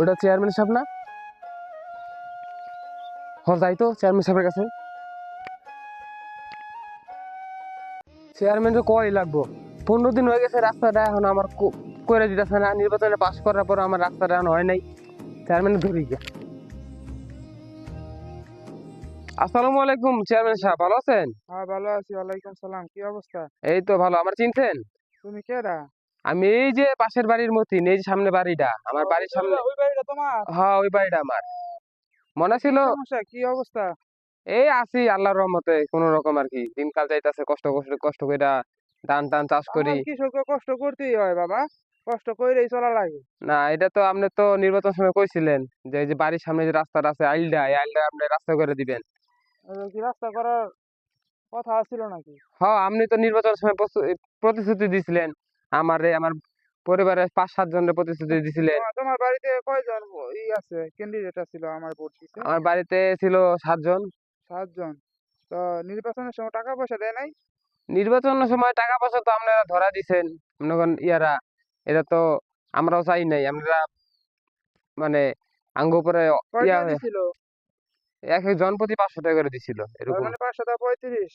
ওটা চেয়ারম্যান সাহেব না? যাই তো চেয়ারম্যান সাহেবের কাছে। চেয়ারম্যান কয় লাগবো? 15 দিন হয়ে গেছে, রাস্তাটা এখন আমার করে দিতেছে না। নির্বাচনে পাশ করার পর আমার রাস্তাটা এখন হয় নাই। চেয়ারম্যান ধরি গিয়া। আসসালামু আলাইকুম চেয়ারম্যান সাহেব, ভালো আছেন? হ্যাঁ, ভালো আছি। ওয়ালাইকুম সালাম। কি অবস্থা? এই তো ভালো। আমার চিনছেন? তুমি কেডা? আমি এই যে পাশের বাড়ির মতিন, এই যে সামনে বাড়িটা, আমার বাড়ির সামনে। ওই বাড়িটা তোমার? হ্যাঁ, ওই বাড়িটা আমার। তো মনে কি ছিল? সমস্যা, কি অবস্থা? এই আছি আল্লাহর রহমতে, কোন রকম আর কি। দিনকাল যাইতাছে, কষ্ট কষ্ট কষ্ট করে ধান টান চাষ করি। আমার কৃষককে কষ্ট করতেই হয় বাবা, কষ্ট করেই চলা লাগে। না, এটা তো আপনি তো নির্বাচন সময় কইছিলেন যে এই যে বাড়ির সামনে যে রাস্তাটা আছে, আইলটা, এই আইলটা আপনি রাস্তা করে দিবেন। কি রাস্তা করার কথা ছিল নাকি? হ্যাঁ, আপনি তো নির্বাচন সময় প্রতিশ্রুতি দিছিলেন আমারে, আমার পরিবারের 5-7 জনের প্রতিশ্রুতি দিছিলেন। তোমার বাড়িতে কয়জন আছে, ক্যান্ডিডেট ছিল আমার ভোট দিতে? আমার বাড়িতে ছিল 7 জন। 7 জন। তো নির্বাচনের সময় টাকা পয়সা দেয় নাই? নির্বাচনের সময় টাকা পয়সা তো আপনারা ধরা দিছেন, মনে করেন ইয়ারা। এটা তো আমরাও চাই নাই। আমরা মানে আঙ্গ উপরে কয় ইয়া টাকা দিছিল? এক এক জন প্রতি 500 টাকা করে দিছিল, তার এরকম। মানে 5 × 35।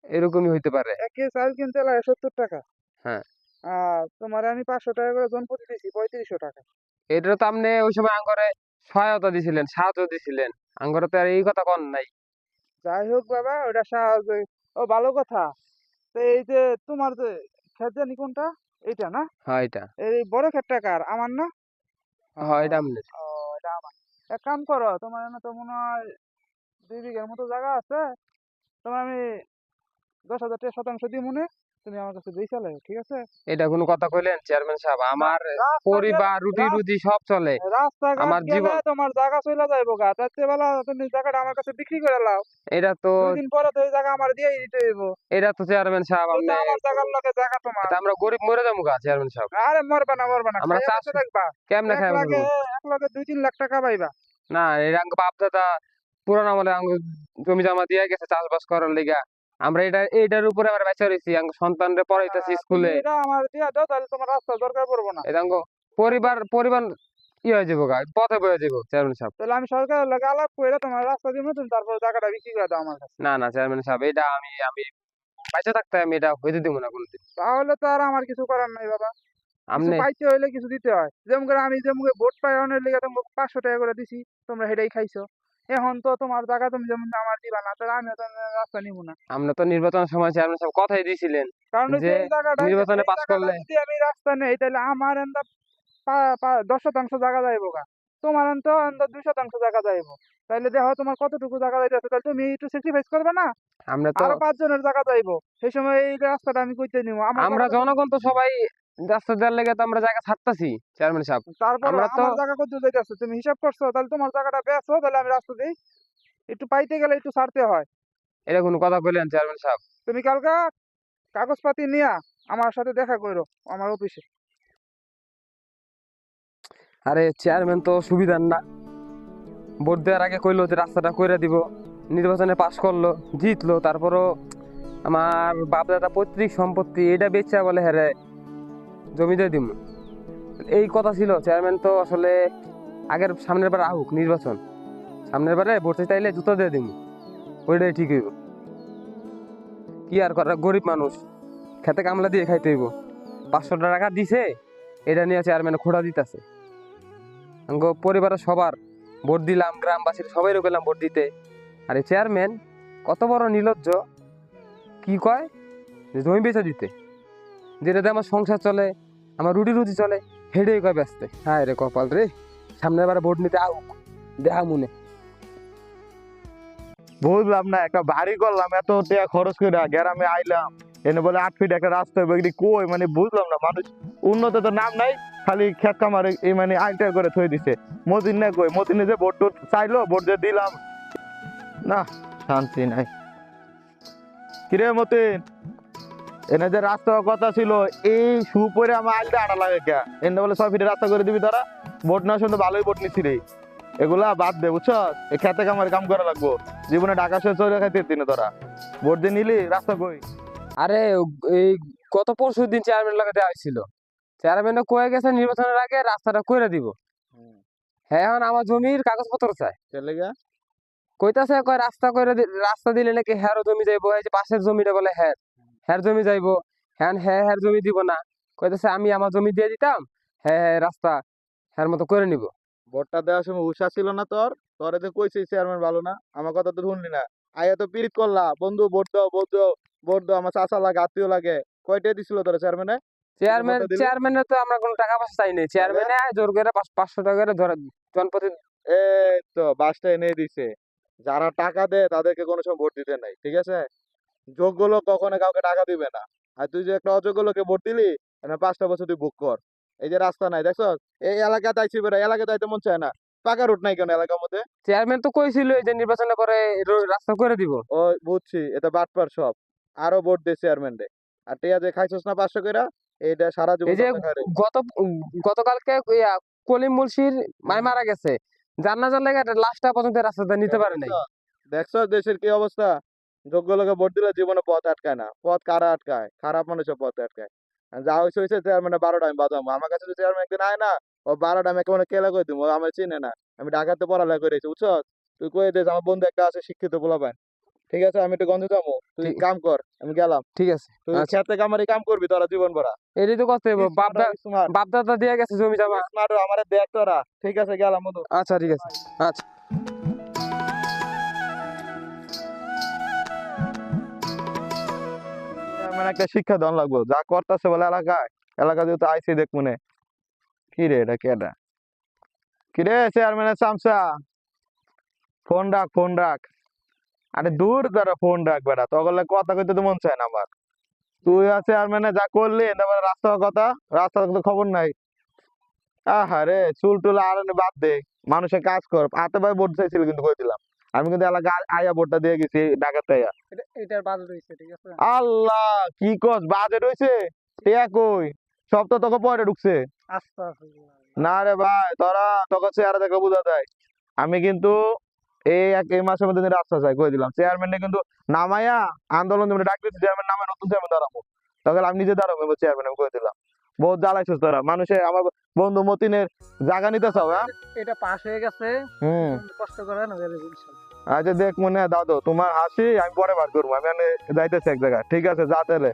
এরকমই হইতে পারে। 1 কেজি চাল কিনতে লাগে 70 টাকা। হ্যাঁ, আর তোমার আমি 500 টাকা করে জন প্রতি দিছি 3500 টাকা। এটা তো আপনি ওই সময় আঙ্গরে সহায়তা দিছিলেন, সাহায্য দিছিলেন। আঙ্গরে তো আর এই কথা কন নাই। যাই হোক বাবা, ওটা সাহায্য। ও ভালো কথা। তো এই যে তোমার যে ক্ষেত জানি কোনটা, এইটা না? হ্যাঁ, এটা। এই বড় ক্ষেতটা কার, আমার না? হ্যাঁ, এটা আহ, আপনার। ও, এটা আমার। এক কাম করো, তোমার এনে তো মনে হয় 2 বিঘার মতো জায়গা আছে। তোমার আমি 10,000 টাকা শতাংশ দিই মনে। তুমি আমার কাছে দিয়ে চালে, ঠিক আছে? এটা কোনো কথা কইলেন চেয়ারম্যান সাহেব? না, আমার রাস্তা গেলে পরিবার, রুটি রুজি সব চলে। রাস্তাঘাট আমার গেলে জীবন। তোমার জায়গা চলে যাইবো গা, তার চেয়ে বেলা তুমি জায়গাটা আমার কাছে বিক্রি করে লাও। এটা তো 2 দিন পরে তো এই জায়গা আমার দিয়ে দিতে হইব। এটা তো চেয়ারম্যান সাহেব আপনি। এটা আমার জায়গার লোকে জায়গা তোমার। এটা আমরা গরিব মরে যাবো গা চেয়ারম্যান সাহেব। আরে মরবা না, মরবা না, আমরা খাইয়া চাষ বেঁচে থাকবা। কেমনে এক খাই লাখে বলবো? এক লাখে 2-3 লাখ টাকা পাইবা। না, এটা আঙ্গ বাপ দাদা পুরান আমলে আঙ্গ জমি জমা দিয়ে গেছে চাষবাস করার লিগা। আমরা এটার উপরে আমরা বেঁচে রয়েছি, আঙ্গ সন্তানরে পড়াইতেছি তুমি স্কুলে। এটা আমার দিয়া দাও, তাহলে তোমার রাস্তা দরকার পড়বো না। এটা আঙ্গ পরিবার পরিবার ই হয়ে যাবো গা, পথে বয়ে যাবো চেয়ারম্যান সাহেব। তাহলে আমি সরকারের লাগে আলাপ করে তোমার রাস্তা দিব, তুমি তারপর জায়গাটা বিক্রি করে দাও আমার কাছে। না না চেয়ারম্যান সাহেব, এটা আমি আমি বেঁচে থাকতে আমি এটা হইতে দিব না কোনোদিন। তাহলে তো আর আমার কিছু করার নাই বাবা। কিছু আপনি পাইতে হইলে কিছু দিতে হয়। যেমন করে আমি যেমন করে ভোট পাই অনেক লিগে তোমাকে 500 টাকা করে দিছি, তোমরা সেটাই খাইছো। এখন তো তোমার জায়গা তুমি যেমন আমার দিবা না, তাহলে আমিও তো রাস্তা নিব না। আপনি তো নির্বাচনের সময় চেয়ারম্যান সাহেব কথাই দিয়েছিলেন কারণ যে নির্বাচনে এই পাশ জায়গাটা করলে। যদি আমি রাস্তা নেই, তাহলে আমার 10 শতাংশ জায়গা যাইবো গা। তোমার তো 2 শতাংশ জায়গা যাইবো। তাইলে দেখো তোমার কতটুকু জায়গা যাইতেছে, তাহলে তুমি একটু স্যাক্রিফাইস করবে না? আমরা তো আরো 5 জনের জায়গা যাইবো, সেই সময় এই রাস্তাটা আমি কইতে নিবো আমার আমরা জায়গাটা জনগণ তো সবাই রাস্তা দেওয়ার লেগে তো আমরা জায়গা ছাড়তাছি চেয়ারম্যান সাহেব। তারপর আমরা তো আমার জায়গা কত যাইতেছে তুমি হিসাব করছো? তাহলে তোমার জায়গাটা বেচো, তাহলে আমি রাস্তা দিই। একটু পাইতে গেলে একটু ছাড়তে হয়। এটা কোনো কথা বললেন চেয়ারম্যান সাহেব? তুমি কালকা কাগজপাতি নিয়া আমার সাথে দেখা করো আমার অফিসে। আরে চেয়ারম্যান তো সুবিধার না। ভোট দেওয়ার আগে কইলো যে রাস্তাটা কইরা দিব, নির্বাচনে পাশ করলো, জিতলো, তারপরও আমার বাপ দাদা পৈতৃক সম্পত্তি এটা বেচা বলে হ্যাঁ জমি দিয়ে দিব। এই কথা ছিল। চেয়ারম্যান তো আসলে আগের সামনের বার আহুক নির্বাচন, সামনের বারে ভোট চাইলে জুতো দিয়ে দিব, ওইটাই ঠিক হইব। কি আর করার, গরিব মানুষ, খেতে কামলা দিয়ে খাইতে হইব। 500 টাকা দিছে, এটা নিয়ে চেয়ারম্যান খোঁড়া দিতেছে। পরিবারের সবার ভোট দিলাম, গ্রামবাসীর সবাই গেলাম ভোট দিতে। আর এই চেয়ারম্যান কত বড় নির্লজ্জ! কি কয় যে জমি বেচে দিতে, যেটাতে আমার সংসার চলে, আমার রুটি রুজি চলে, হেডে কয় ব্যস্ত। হ্যাঁ রে কপাল রে, সামনের বারে ভোট নিতে আউক, দেহা মনে। বুঝলাম না, একটা বাড়ি করলাম এত টাকা খরচ করে, গ্রামে আইলাম, এনে বলে 8 ফিট একটা রাস্তা হবে, এগুলি কই? মানে বুঝলাম না, মানুষ উন্নত তো নাম নাই, খালি খেত কামারে এই মানে আইটার করে থই দিছে। মতিন না কই? মতিনে যে ভোট টোট চাইলো, ভোট যে দিলাম, না শান্তি নাই। কিরে মতিন, এনে যে রাস্তার কথা ছিল, এই সুপরে আমার আইলটা আটা লাগে কে? এনে বলে 6 ফিটের রাস্তা করে দিবি তোরা। ভোট নেওয়ার সময় তো ভালোই ভোট নিচ্ছি রে। এগুলা বাদ দে, বুঝছ? এই খেতে কামার কাম করা লাগবো। জীবনে ঢাকা শহরে চলে খাইতে দিনে তোরা। ভোট দিয়ে নিলি, রাস্তা কই? আরে এই গত পরশু দিন চেয়ারম্যান লাগে দেওয়া হয়েছিল। চেয়ারম্যান কয়ে গেছে নির্বাচনের আগে রাস্তাটা করে দিব। হ্যাঁ এখন আমার জমির কাগজপত্র চাই। লেগা কইতাছে কয় রাস্তা দিলে নাকি হ্যারও জমি যাইবো, এই যে পাশের জমিটা বলে হ্যার জমি যাইবো। হ্যার জমি দিব না, কইতাছে আমি আমার জমি দিয়ে দিতাম, হ্যাঁ রাস্তা হ্যার মতো করে নিব। ভোটটা দেওয়ার সময় উৎসাহ ছিল না তোর? তোরে তো কইছি চেয়ারম্যান ভালো না, আমার কথা তো শুনলি না। আয়া তো পিরিত করলা, বন্ধু ভোট দাও, ভোট দাও, ভোট দাও, আমার চাচা লাগে, আত্মীয় লাগে। কয়টা দিছিল তোরা চেয়ারম্যানে? ভোটটা দিলি? চেয়ারম্যানের তো আমরা কোনো টাকা পয়সা চাই নাই, চেয়ারম্যানে জোর করে 500 টাকা করে ধরে জনপ্রতি। এই তো বাসটা এনে দিছে। যারা টাকা দেয় তাদেরকে কোনো সময় ভোট দিতে নাই, ঠিক আছে? যোগ্য লোক কখনো কাউকে টাকা দিবে না। আর তুই যে একটা অযোগ্য লোকে ভোট দিলি, এনে 5টা বছর তুই বুক কর। এই যে রাস্তা নাই দেখছ, এই এলাকাতে আইছি বেড়া, এলাকাতে আইতে মন চায় না। পাকা রুট নাই কেন এলাকার মধ্যে? চেয়ারম্যান তো কইছিল এই যে নির্বাচনের পরে রাস্তা করে দিব। ও বুঝছি, এটা বাটপার সব। আরো ভোট দে চেয়ারম্যান রে। আর টিয়া যে খাইছস না 500 কইরা, এইটা সারা জীবন এই যে সামনে খাই রে। গত গতকালকে কলিম মুলসির মাই মারা গেছে, জান্নাজার লেগে লাশটা পর্যন্ত রাস্তাটা নিতে পারে নাই। দেখছ দেশের কি অবস্থা? যোগ্য লোকে ভোট দিলে জীবনে পথ আটকায় না। পথ কারা আটকায়? খারাপ মানুষের পথ আটকায়। আর যা হয়েছে হয়েছে, চেয়ারম্যানে 12টা আমি বাজাবো। আমার কাছে যদি চেয়ারম্যান একদিন আয় না, ও 12টা আমি একেবারে কেলা করে দিব। ও আমার চিনে না। আমি ঢাকাতে পড়ালেখা করেছি, বুঝছ? তুই কয়ে দিস আমার বন্ধু একটা আছে শিক্ষিত পোলাপান। ঠিক আছে, আমি একটু গন্ধে যাবো, তুই ঠিক কাম কর, আমি গেলাম। ঠিক আছে। তুই আচ্ছা, খেতে কামারি কাম করবি তোরা জীবন ভরা। এটাই তো করতে হবে, স্মার্ট বাপ দাদা দিয়ে গেছে জমি জমা। স্মার্ট আমারে দেখ তোরা। ঠিক আছে, গেলাম বন্ধু। আচ্ছা ঠিক আছে। আচ্ছা। চেয়ারম্যান একটা শিক্ষা দান লাগবো, যা করতেছে বলে এলাকায়। এলাকা যেহেতু আইসি দেখ মনে। কি রে এটা কেডা? কি রে চেয়ারম্যানের চামচা, ফোন ডাক, ফোন ডাক। আরে দূর তারা ফোন ডাক বেড়া, তখন কথা কইতে তো মন চায় না আমার। তুই আর চেয়ারম্যানে যা করলি, তারপরে রাস্তার কথা, রাস্তার তো খবর নাই। আহারে চুল টুল আর বাদ দে, মানুষের কাজ কর। হাতে ভাই ভোট চাইছিল কিন্তু কই দিলাম। আমি কিন্তু এলাকা আয়া ভোটটা দিয়ে গেছি ঢাকাতে আইয়া। এটার বাজেট হইছে, ঠিক আছে? আল্লাহ, কি কস বাজেট হইছে? টিয়া কই? সব তো তোকে পরে ঢুকছে। আস্তাগফিরুল্লাহ। না রে ভাই, তোরা তোকে চেহারা দেখে বোঝা যায়। আমি কিন্তু এই মাসের মধ্যে রাস্তা চাই কই দিলাম। চেয়ারম্যানে কিন্তু নামাইয়া আন্দোলন তুমি ডাক দিচ্ছি, চেয়ারম্যান নামে নতুন চেয়ারম্যান দাঁড়াবো। তখন আমি নিজে দাঁড়াবো চেয়ারম্যান, আমি কই দিলাম। বহুত জ্বালাইছিস তোরা মানুষে। আমার বন্ধু মতিনের জায়গা নিতে চাও? হ্যাঁ, এটা পাস হয়ে গেছে, হুম। কষ্ট করে না গেলে ইনশাআল্লাহ। আচ্ছা দেখ মনে হয় দাদু, তোমার হাসি আমি পরে বার করবো। আমি যাইতেছি এক জায়গায়, ঠিক আছে? যা তাহলে।